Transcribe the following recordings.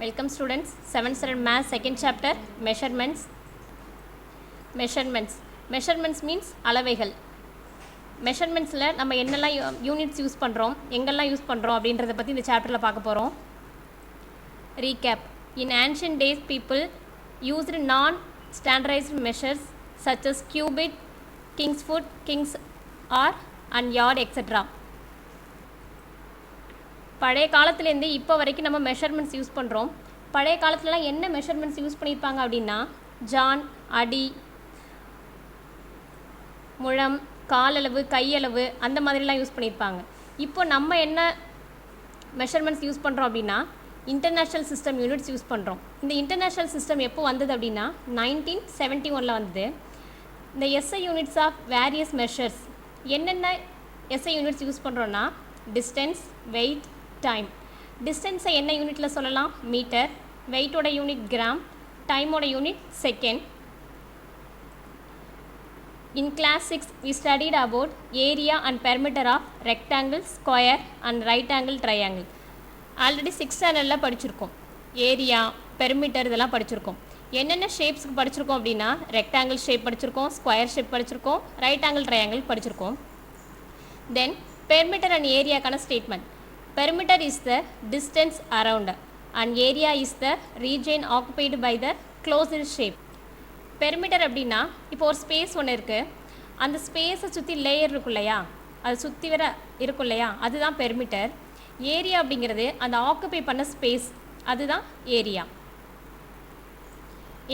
Welcome students, 7th standard math second chapter measurements. Measurements means அளவைகள். Measurementsல நம்ம என்னெல்லாம் units use பண்ணுறோம், எங்கெல்லாம் யூஸ் பண்ணுறோம் அப்படின்றத பற்றி இந்த சாப்டரில் பார்க்க போகிறோம். Recap. In ancient days, people used non-standardized measures such as cubit, king's foot, king's hour and yard, etc. பழைய காலத்துலேருந்து இப்போ வரைக்கும் நம்ம மெஷர்மெண்ட்ஸ் யூஸ் பண்ணுறோம். பழைய காலத்துலலாம் என்ன மெஷர்மெண்ட்ஸ் யூஸ் பண்ணியிருப்பாங்க அப்படின்னா ஜான், அடி, முழம், காலளவு, கையளவு அந்த மாதிரிலாம் யூஸ் பண்ணியிருப்பாங்க. இப்போ நம்ம என்ன மெஷர்மெண்ட்ஸ் யூஸ் பண்ணுறோம் அப்படின்னா இன்டர்நேஷ்னல் சிஸ்டம் யூனிட்ஸ் யூஸ் பண்ணுறோம். இந்த இன்டர்நேஷ்னல் சிஸ்டம் எப்போ வந்தது அப்படின்னா 1971 வந்தது. இந்த SI units of various measures என்னென்ன எஸ்ஐ யூனிட்ஸ் யூஸ் பண்ணுறோன்னா டிஸ்டன்ஸ், வெயிட், டைம். டிஸ்டன்ஸை என்ன யூனிட்டில் சொல்லலாம்? மீட்டர். வெயிட்டோட யூனிட் கிராம். டைமோட unit second. In class 6 we studied about area and perimeter of rectangle, square and right angle triangle. Already 6th ஸ்டாண்டர்டில் படிச்சிருக்கோம். ஏரியா, பெரிமீட்டர் இதெல்லாம் படிச்சிருக்கோம். என்னென்ன ஷேப்ஸ்க்கு படிச்சிருக்கோம் அப்படின்னா ரெக்டாங்கிள் ஷேப் படிச்சிருக்கோம், ஸ்கொயர் ஷேப் படிச்சிருக்கோம், ரைட் ஆங்கிள் ட்ரையாங்கிள் படிச்சிருக்கோம். தென் பெரிமீட்டர் அண்ட் ஏரியாக்கான statement. Perimeter is the distance around and area is the region occupied by the closed shape. Perimeter அப்படின்னா இப்போ ஒரு ஸ்பேஸ் ஒன்று இருக்குது, அந்த ஸ்பேஸை சுற்றி லேயர் இருக்கும் இல்லையா, அது சுற்றி வர இருக்கும் இல்லையா, அதுதான் பெரிமீட்டர். ஏரியா அப்படிங்கிறது அந்த ஆக்குபை பண்ண ஸ்பேஸ், அதுதான் area.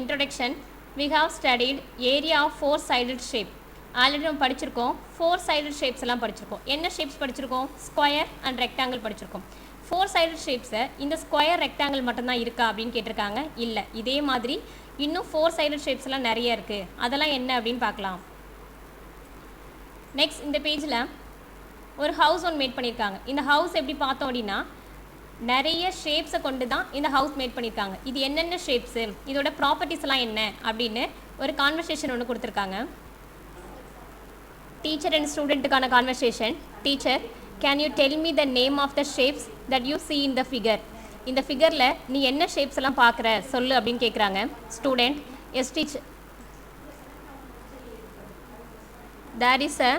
Introduction. We have studied area of four-sided shape. Already நம்ம படிச்சிருக்கோம். 4-sided ஷேப்ஸ் எல்லாம் படிச்சிருக்கோம். என்ன ஷேப்ஸ் படிச்சிருக்கோம்? ஸ்கொயர் அண்ட் ரெக்டாங்கிள் படிச்சிருக்கோம். 4-sided ஷேப்ஸை இந்த ஸ்கொயர், ரெக்டாங்கிள் மட்டும்தான் இருக்கா அப்படின்னு கேட்டிருக்காங்க. இல்லை, இதே மாதிரி இன்னும் 4-sided ஷேப்ஸ் எல்லாம் நிறைய இருக்குது. அதெல்லாம் என்ன அப்படின்னு பார்க்கலாம். நெக்ஸ்ட் இந்த பேஜில் ஒரு ஹவுஸ் ஒன்று மேட் பண்ணியிருக்காங்க. இந்த ஹவுஸ் எப்படி பார்த்தோம் அப்படின்னா நிறைய ஷேப்ஸை கொண்டு தான் இந்த ஹவுஸ் மேட் பண்ணியிருக்காங்க. இது என்னென்ன ஷேப்ஸு, இதோட ப்ராப்பர்ட்டிஸ் எல்லாம் என்ன அப்படின்னு ஒரு கான்வர்சேஷன் ஒன்று கொடுத்துருக்காங்க. Teacher and student-க்கான conversation. Teacher, can you tell me the name of the shapes that you see in the figure? இந்த ஃபிகரில் நீ என்ன ஷேப்ஸ் எல்லாம் பார்க்குற சொல்லு அப்படின்னு கேட்குறாங்க. Student, yes teacher. There is a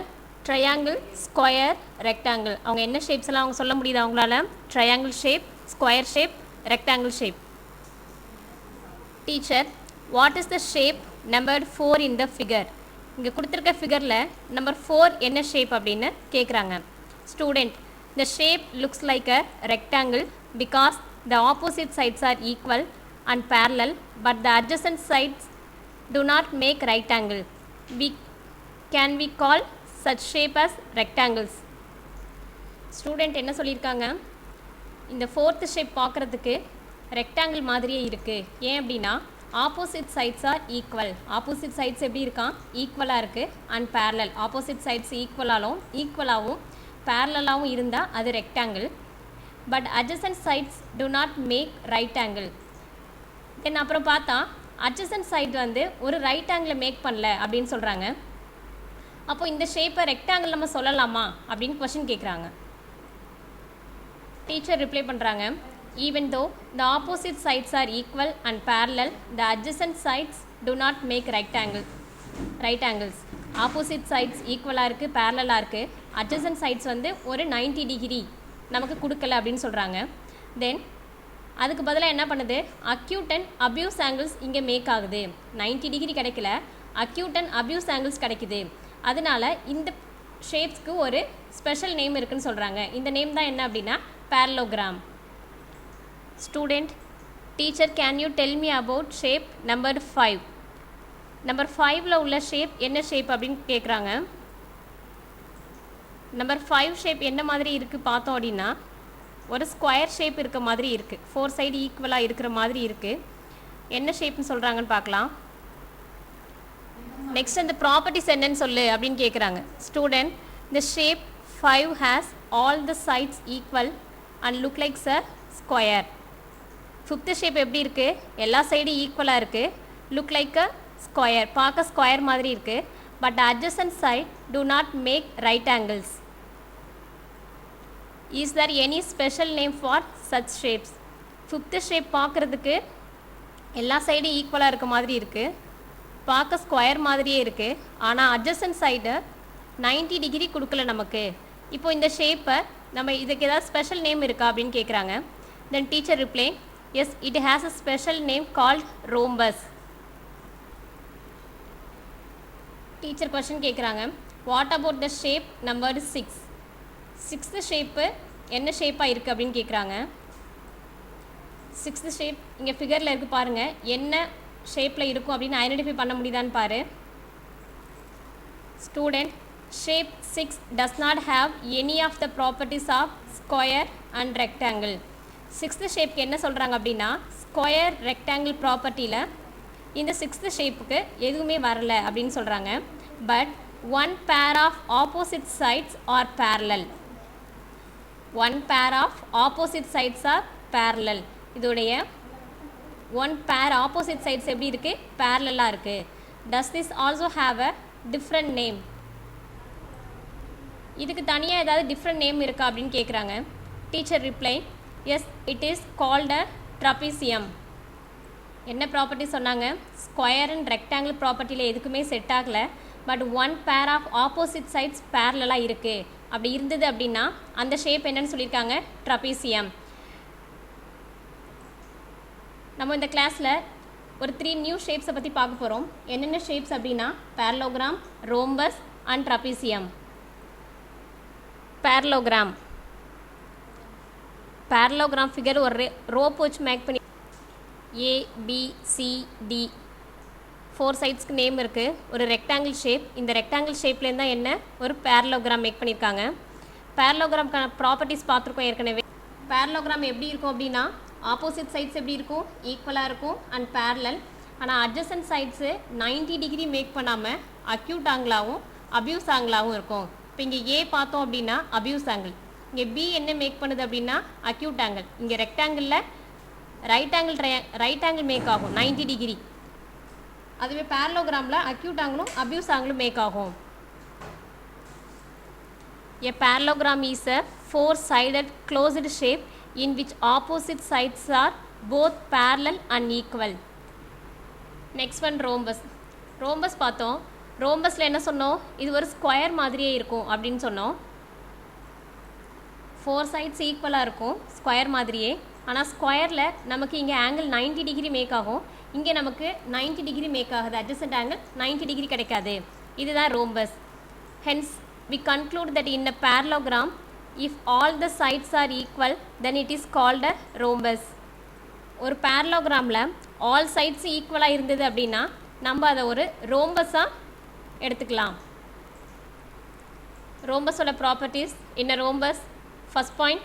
triangle, square, rectangle. அவங்க என்ன ஷேப்ஸ் எல்லாம் அவங்க சொல்ல முடியுது அவங்களால? Triangle shape, square shape, rectangle shape. Teacher, what is the shape number 4 in the figure? இங்கே கொடுத்துருக்க ஃபிகரில் நம்பர் 4 என்ன ஷேப் அப்படின்னு கேட்குறாங்க. Student, the shape looks like a rectangle because the opposite sides are equal and parallel but the adjacent sides do not make right angle. Can we call such shape as rectangles? Student என்ன சொல்லியிருக்காங்க? இந்த 4th shape பார்க்குறதுக்கு rectangle மாதிரியே இருக்குது. ஏன் அப்படின்னா opposite sides are equal. Opposite sides எப்படி இருக்கான்? ஈக்குவலாக இருக்குது. And parallel. ஆப்போசிட் சைட்ஸ் ஈக்குவலாகவும் பேரலாகவும் இருந்தால் அது rectangle. But adjacent sides do not make right angle. Then அப்புறம் பார்த்தா அட்ஜசன்ட் சைட் வந்து ஒரு ரைட் ஆங்கிளை மேக் பண்ணல அப்படின்னு சொல்கிறாங்க. அப்போ இந்த ஷேப்பை ரெக்டாங்கிள் நம்ம சொல்லலாமா அப்படின்னு கொஷின் கேட்குறாங்க. டீச்சர் ரிப்ளை பண்ணுறாங்க. Even though the opposite sides are equal and parallel, the adjacent sides do not make right angles. Opposite sides ஈக்குவலாக இருக்குது, பேரலாக இருக்குது. adjacent sides வந்து ஒரு 90 டிகிரி நமக்கு கொடுக்கல அப்படின்னு சொல்கிறாங்க. தென் அதுக்கு பதிலாக என்ன பண்ணுது? acute and abuse angles இங்கே மேக் ஆகுது. 90 டிகிரி கிடைக்கல, acute and abuse angles கிடைக்குது. அதனால் இந்த ஷேப்ஸ்க்கு ஒரு ஸ்பெஷல் நேம் இருக்குதுன்னு சொல்கிறாங்க. இந்த நேம் தான் என்ன அப்படின்னா parallelogram. Student, teacher, can you tell me about shape number 5? Number 5ல் உள்ள ஷேப் என்ன ஷேப் அப்படின்னு கேட்குறாங்க. நம்பர் 5 ஷேப் என்ன மாதிரி இருக்குது பார்த்தோம் அப்படின்னா ஒரு ஸ்கொயர் ஷேப் இருக்க மாதிரி இருக்குது. 4 சைடு ஈக்குவலாக இருக்கிற மாதிரி இருக்குது. என்ன ஷேப்னு சொல்கிறாங்கன்னு பார்க்கலாம். நெக்ஸ்ட் அந்த ப்ராப்பர்ட்டிஸ் என்னன்னு சொல்லு அப்படின்னு கேட்குறாங்க. Student, the shape 5 has all the sides equal and look like a square. 5th shape எப்படி இருக்குது? எல்லா சைடும் ஈக்குவலாக இருக்குது. லுக் லைக் அ ஸ்கொயர், பார்க்க ஸ்கொயர் மாதிரி இருக்குது. But adjacent side do not make right angles. Is there any special name for such shapes? Fifth shape பார்க்குறதுக்கு எல்லா சைடும் ஈக்குவலாக இருக்க மாதிரி இருக்குது, பார்க்க ஸ்கொயர் மாதிரியே இருக்குது. ஆனால் அட்ஜசன்ட் சைடு 90 டிகிரி கொடுக்கல நமக்கு. இப்போ இந்த ஷேப்பை நம்ம இதுக்கு ஏதாவது ஸ்பெஷல் நேம் இருக்கா அப்படின்னு கேட்குறாங்க. Then teacher reply, yes it has a special name called rhombus. Teacher question கேட்குறாங்க, what about the shape number 6? Sixth shape என்ன ஷேப்பாக இருக்குது அப்படின்னு கேட்குறாங்க. சிக்ஸ்த்து ஷேப் இங்கே ஃபிகரில் இருக்குது பாருங்கள், என்ன ஷேப்பில் இருக்கும் அப்படின்னு ஐடென்டிஃபை பண்ண முடியுதான்னு பாரு. Student, shape 6 does not have any of the properties of square and rectangle. Sixth ஷேப்புக்கு என்ன சொல்கிறாங்க அப்படின்னா, ஸ்கொயர் ரெக்டாங்கிள் ப்ராப்பர்ட்டியில் இந்த சிக்ஸ்த்து ஷேப்புக்கு எதுவுமே வரல அப்படின்னு சொல்கிறாங்க. But one pair of opposite sides are parallel. One pair of opposite sides are parallel. இதோடைய ஒன் பேர் ஆப்போசிட் சைட்ஸ் எப்படி இருக்குது, பேரலாக இருக்குது. Does this also have a different name? இதுக்கு தனியாக ஏதாவது டிஃப்ரெண்ட் நேம் இருக்கா அப்படின்னு கேட்குறாங்க. Teacher reply, yes it is called a trapezium. என்ன ப்ராப்பர்ட்டி சொன்னாங்க, ஸ்கொயர் அண்ட் ரெக்டாங்கிள் ப்ராப்பர்ட்டியில் எதுக்குமே செட் ஆகலை. But one pair of opposite sides பேரலாக இருக்குது. அப்படி இருந்தது அப்படின்னா அந்த ஷேப் என்னன்னு சொல்லியிருக்காங்க, ட்ரபீசியம். நம்ம இந்த கிளாஸில் ஒரு 3 நியூ ஷேப்ஸை பற்றி பார்க்க போகிறோம். என்னென்ன ஷேப்ஸ் அப்படின்னா, parallelogram, rhombus and trapezium. Parallelogram figure ஒரு ரோப் வச்சு மேக் பண்ணி ABCD 4 சைட்ஸ்க்கு நேம் இருக்குது. ஒரு ரெக்டாங்கிள் ஷேப். இந்த ரெக்டாங்கிள் ஷேப்லேருந்து தான் என்ன ஒரு பேரலோகிராம் மேக் பண்ணியிருக்காங்க. பேரலோகிராம்க்கான ப்ராப்பர்ட்டிஸ் பார்த்துருக்கோம் ஏற்கனவே. பேரலோகிராம் எப்படி இருக்கும் அப்படின்னா, ஆப்போசிட் சைட்ஸ் எப்படி இருக்கும், ஈக்குவலாக இருக்கும் அண்ட் பேரலல். ஆனால் அட்ஜசன்ட் சைட்ஸு 90 டிகிரி மேக் பண்ணாமல் அக்யூட் ஆங்கிளாகவும் அப்யூஸ் ஆங்கிளாகவும் இருக்கும். இப்போ இங்கே ஏ பார்த்தோம் அப்படின்னா அப்யூஸ் ஆங்கிள், இங்கே பி என்ன மேக் பண்ணுது அப்படின்னா அக்யூட் ஆங்கிள். இங்கே ரெக்டாங்கிளில் ரைட் ஆங்கிள் மேக் ஆகும் 90 டிகிரி. அதுவே பேரலோகிராமில் அக்யூட் ஆங்கிளும் அப்யூஸ் ஆங்கிளும் மேக் ஆகும். A parallelogram is a 4-sided closed shape in which opposite sides are both parallel and equal. Next one, rhombus. Rhombus பார்த்தோம். ரோம்பஸில் என்ன சொன்னோம், இது ஒரு ஸ்கொயர் மாதிரியே இருக்கும் அப்படின்னு சொன்னோம். 4 சைட்ஸ் ஈக்குவலாக இருக்கும் ஸ்கொயர் மாதிரியே. ஆனால் ஸ்கொயரில் நமக்கு இங்கே ஆங்கிள் 90 டிகிரி மேக் ஆகும், இங்கே நமக்கு 90 டிகிரி மேக் ஆகுது. அட்ஜசன்ட் ஆங்கிள் 90 டிகிரி கிடைக்காது. இதுதான் rhombus. Hence we conclude that in a parallelogram, if all the sides are equal, then it is called a rhombus. ஒரு parallelogramல all sides ஈக்குவலாக இருந்தது அப்படின்னா நம்ம அதை ஒரு ரோம்பஸாக எடுத்துக்கலாம். ரோம்பஸோட properties in a rhombus, first point,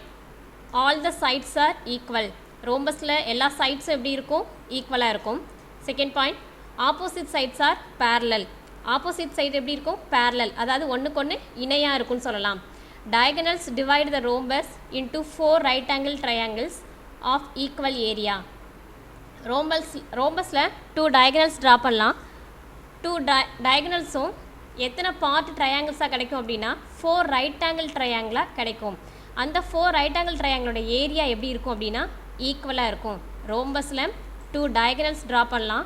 all the sides are equal. ரோம்பஸில் எல்லா சைட்ஸும் எப்படி இருக்கும், ஈக்குவலாக இருக்கும். Second point, opposite sides are parallel. Opposite side எப்படி இருக்கும், பேரலல், அதாவது ஒன்றுக்கு ஒன்று இணையாக இருக்குன்னு சொல்லலாம். Diagonals divide the rhombus into 4 right angle triangles of equal area. ரோம்பஸில் 2 டயகனல்ஸ் ட்ரா பண்ணலாம். 2 டயகனல்ஸும் எத்தனை பார்ட் ட்ரையாங்கிள்ஸாக கிடைக்கும் அப்படின்னா 4 ரைட் ஆங்கிள் ட்ரையாங்கிளாக கிடைக்கும். அந்த 4 ரைட் ஆங்கிள் ட்ரையாங்கிளோட ஏரியா எப்படி இருக்கும் அப்படின்னா ஈக்குவலாக இருக்கும். ரோம்பஸில் 2 டயகனல்ஸ் ட்ரா பண்ணலாம்.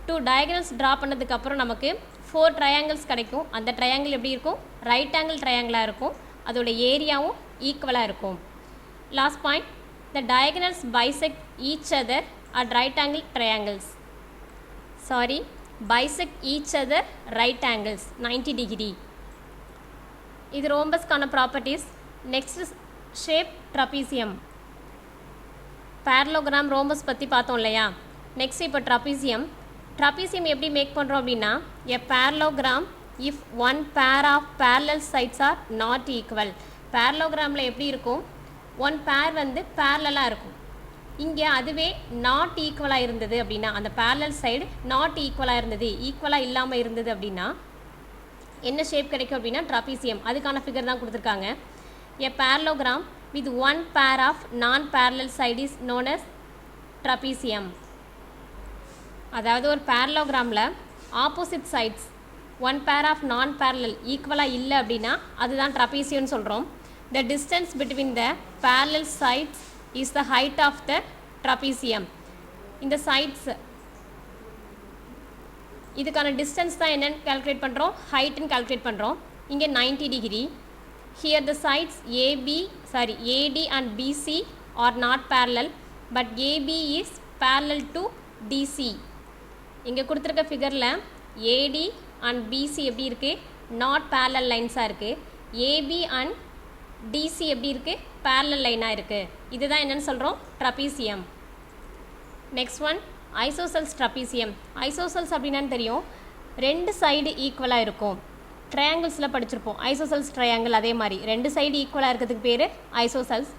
2 டயகனல்ஸ் ட்ரா பண்ணதுக்கப்புறம் நமக்கு 4 ட்ரையாங்கிள்ஸ் கிடைக்கும். அந்த ட்ரையாங்கிள் எப்படி இருக்கும், ரைட் ஆங்கிள் ட்ரையாங்கிளாக இருக்கும். அதோட ஏரியாவும் ஈக்குவலாக இருக்கும். Last point, the diagonals bisect each other at right angle triangles. Bisect each other right angles 90 degree. இது ரோம்பஸ்க்கான properties. Next shape trapezium. Parallelogram rhombus பற்றி பார்த்தோம் இல்லையா. நெக்ஸ்ட் இப்போ ட்ரபீசியம். ட்ரபீசியம் எப்படி மேக் பண்ணுறோம் அப்படின்னா, a parallelogram if one pair of parallel sides are not equal. பேரலோகிராமில் எப்படி இருக்கும், ஒன் பேர் வந்து பேரலாக இருக்கும். இங்கே அதுவே நாட் ஈக்குவலாக இருந்தது அப்படின்னா, அந்த பேரலல் சைடு நாட் ஈக்குவலாக இருந்தது, ஈக்குவலாக இல்லாமல் இருந்தது அப்படின்னா என்ன ஷேப் கிடைக்கும் அப்படின்னா ட்ரபீசியம். அதுக்கான ஃபிகர் தான் கொடுத்துருக்காங்க. A parallelogram with one pair of non parallel side is known as trapezium. அதாவது ஒரு பேரலோகிராமில் opposite sides one pair of non parallel ஈக்குவலாக இல்லை அப்படின்னா அதுதான் ட்ரபீசியம்னு சொல்கிறோம். The distance between the parallel sides is the height of the trapezium. இந்த சைட்ஸ் இதுக்கான டிஸ்டன்ஸ் தான் என்னன்னு கால்குலேட் பண்ணுறோம், ஹைட்டுன்னு கால்குலேட் பண்ணுறோம். இங்கே 90 degree. Here the sides AD and BC are not parallel, but AB is parallel to DC. இங்கே கொடுத்துருக்க ஃபிகரில் AD and BC எப்படி இருக்குது, நாட் parallel லைன்ஸாக இருக்குது. AB and DC எப்படி இருக்குது, parallel லைனாக இருக்குது. இதுதான் என்னென்னு சொல்கிறோம், ட்ரபீசியம். Next one isosceles trapezium. Isosceles அப்படின்னான்னு தெரியும், ரெண்டு சைடு ஈக்குவலாக இருக்கும். ட்ரையாங்கிள்ஸில் படிச்சிருப்போம் ஐசோசெல்ஸ் ட்ரையாங்கிள். அதே மாதிரி ரெண்டு சைடு ஈக்குவலாக இருக்கிறதுக்கு பேர் isosceles.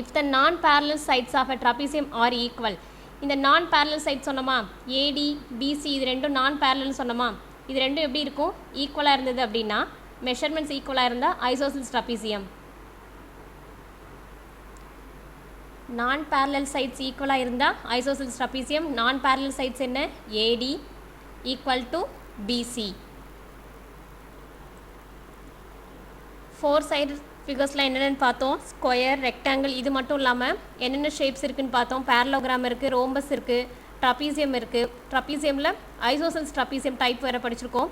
If the non parallel sides of a trapezium are equal. இந்த நான் பேரலல் சைட் சொன்னோமா, AD BC இது ரெண்டும் நான் பேரலல்னு சொன்னோமா, இது ரெண்டும் எப்படி இருக்கும், ஈக்குவலாக இருந்தது அப்படின்னா, மெஷர்மெண்ட்ஸ் ஈக்குவலாக இருந்தால் isosceles trapezium. Non parallel sides ஈக்குவலாக இருந்தால் isosceles trapezium. Non parallel sides என்ன, AD equal to BC. 4 side ஃபிகர்ஸில் என்னென்னு பார்த்தோம், ஸ்கொயர், ரெக்டாங்கிள், இது மட்டும் இல்லாமல் என்னென்ன ஷேப்ஸ் இருக்குதுன்னு பார்த்தோம். பேரலோகிராம் இருக்குது, ரோம்பஸ் இருக்குது, ட்ரபீசியம் இருக்குது. ட்ரபீசியமில் ஐசோசெல்ஸ் ட்ரபீசியம் டைப் வேறு படிச்சிருக்கோம்.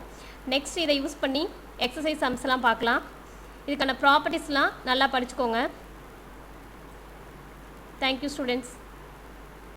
நெக்ஸ்ட் இதை யூஸ் பண்ணி எக்ஸசைஸ் சம்ஸ்லாம் பார்க்கலாம். இதுக்கான ப்ராப்பர்ட்டிஸ்லாம் நல்லா படிச்சுக்கோங்க. Thank you students.